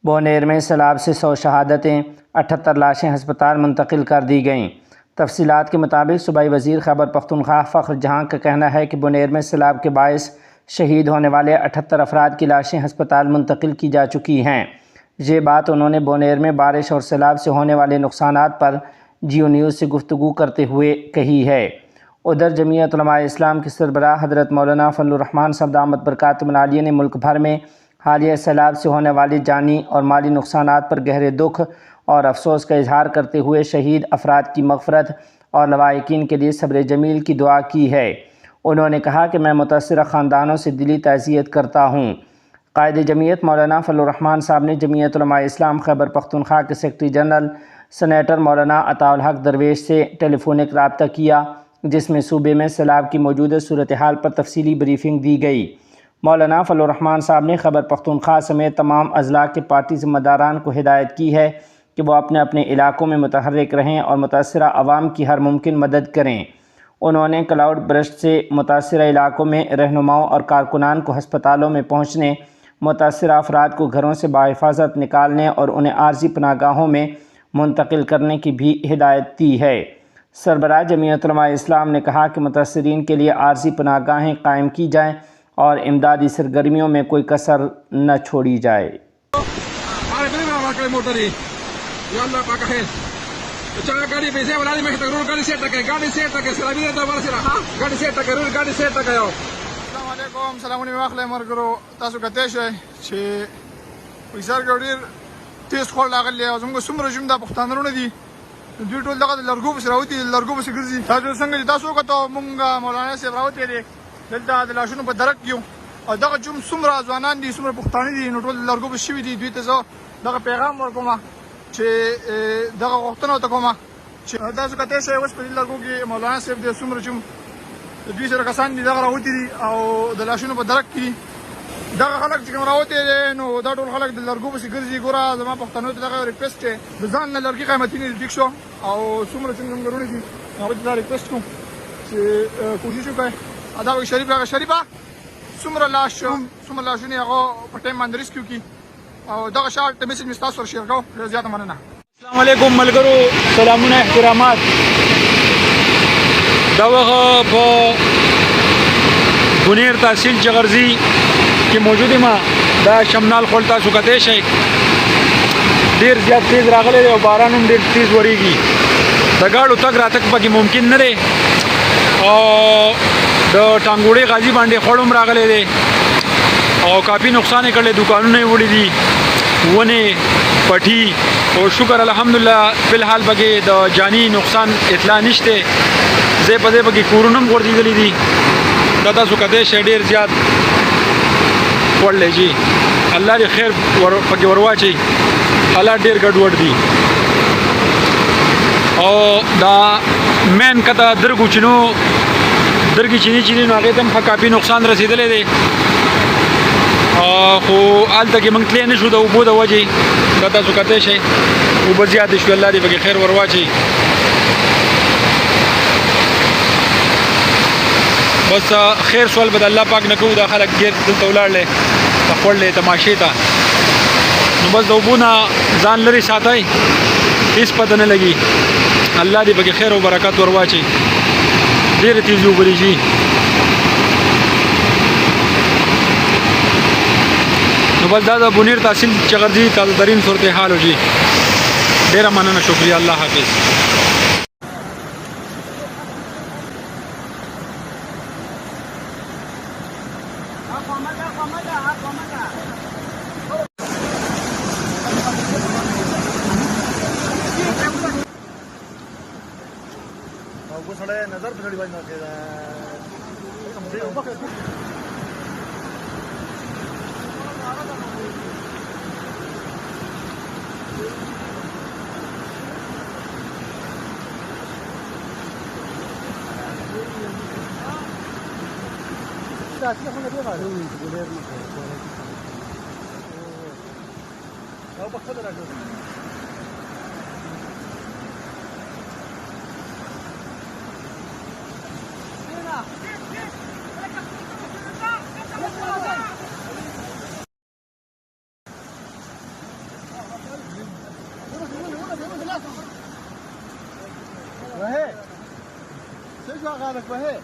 बोनेर में सैलाब से 100 शहादतें, 78 लाशें हस्पताल मुंतकिल कर दी गईं। तफसीलात के मुताबिक सूबाई वज़ीर खैबर पख्तूनख्वा फ़ख्र जहां का कहना है कि बोनेर में सैलाब के बायस शहीद होने वाले 78 अफराद की लाशें हस्पताल मुंतकिल की जा चुकी हैं। ये बात उन्होंने बोनेर में बारिश और सैलाब से होने वाले नुकसानात पर जियो न्यूज़ से गुफ्तगू करते हुए कही है। उधर जमीयत उलमा इस्लाम के सरबराह हज़रत मौलाना फजलुर रहमान साहब दामत बरकातुहु आलिया ने मुल्क भर में हालिया सैलाब से होने वाली जानी और माली नुकसानात पर गहरे दुख और अफसोस का इजहार करते हुए शहीद अफराद की मग़फ़रत और लवाहिकीन के लिए सब्र जमील की दुआ की है। उन्होंने कहा कि मैं मुतासिरा ख़ानदानों से दिली ताज़ियत करता हूँ। कायद जमीयत मौलाना फजलुर रहमान साहब ने जमीयत उलमा इस्लाम खैबर पख्तूनख्वा के सेक्रेटरी जनरल सेनेटर मौलाना अताउल हक दरवेश से टेलीफोनिक रब्ता किया, जिसमें सूबे में सैलाब की मौजूदा सूरत हाल पर तफसीली ब्रीफिंग दी गई। मौलाना फजलुर रहमान साहब ने खैबर पख्तूनख्वा समेत तमाम अज़ला के पार्टी ज़िम्मेदारान को हिदायत की है कि वो अपने अपने इलाकों में मुतहर्रिक रहें और मुतासिरा अवाम की हर मुमकिन मदद करें। उन्होंने क्लाउड बर्स्ट से मुतासिरा इलाकों में रहनुमाओं और कारकुनान को हस्पतालों में पहुँचने, मुतासिरा अफराद को घरों से बाहिफाजत निकालने और उन्हें आर्जी पनाहगाहों में मुंतकिल करने की भी हिदायत दी है। सरबराह जमीयत उलमा इस्लाम ने कहा कि मुतासिरीन के लिए आर्जी पनाहगाहें कायम की जाएँ और इमदादी सरगर्मियों में कोई कसर न छोड़ी जाए। تیز خور لاغلی او زموږ څومره جمله پښتانونه دي دوی ټول دغه لرګو بس راوتی لرګو بس ګرځي تاسو څنګه تاسو کته مونږه مولانا صاحب راوتی دي دلته د لاشونو په درک یو او دغه جم څومره ځوانان دي څومره پښتانه دي نو ټول لرګو بس شوی دي دوی ته زه دغه پیغام ورکوم چې دغه غوښتنه وکوم چې تاسو کته شی اوس په لرګو کې مولانا صاحب د څومره جم دوی سره کسان دي دغه راوتی دي او د لاشونو په درک کې دغه خلک چې کوم راوتی دي نو دا ټول خلک د لرګو بس ګرځي ګوره زما پښتنو ته دغه ریکوست دی د ځان نه لرګي قیمتي نه ټیک شو او څومره څنګه غرونه دي هغه ته ریکوست کوم چې کوشش وکړي ادا شریف هغه شریفه څومره لاشونه هغه په ټیم باندې ریسکیو کی او دغه شارټ میسج مستاس ور شیر کو زیات مننه. السلام علیکم ملګرو، سلامونه احترامات. دا وغه په بنیر تحصیل چغرزی کې موجود ما دا شمنال خلتا سکته شي ډیر زیات تیز راغلی او باران هم ډیر تیز وریږي. د گاډو تک راتک پکې ممکن نه دی او د ټانګوړي غازی باندې خړوم راغلی دی او کافی نقصان یې کړی، دکانونه یې وړي دي، ونه پټي او شکر الحمدلله فلحال پکې د جانی نقصان اطلاع نشته. زه په دې پکې کورونه هم غورځېدلي دي. دا تاسو کته شي ډیر زیات وړلې جی، الله دې خیر پکې ورواچي. حالات ډیر ګډوډ دي او دا مین کته درګو چینو درګي چینی نو هغه تم کافي نقصان رسیدلې دي خو آلته کې موږ تللی نه شو د اوبو د وجې. دا تاسو کتی شئ اوبه زیاتې شوې، الله دې پکې خیر ورواچي. بس خیر سوال به د الله پاک نه کوو. دا خلک ډېر دلته ولاړلی خوړلی تماشې ته، نو بس د اوبو نه ځان لرې ساتئ، هېڅ پته نه لګي. الله دې پکې خیر او برکت ورواچي. ډېرې تیزې اوبه دي جي. نو بس دا د بنیر تحصیل چغرزی تازه ترین صورتحال جی. ډیره مننه، شکریہ، الله حافظ. وهي سيجوا غالك وهي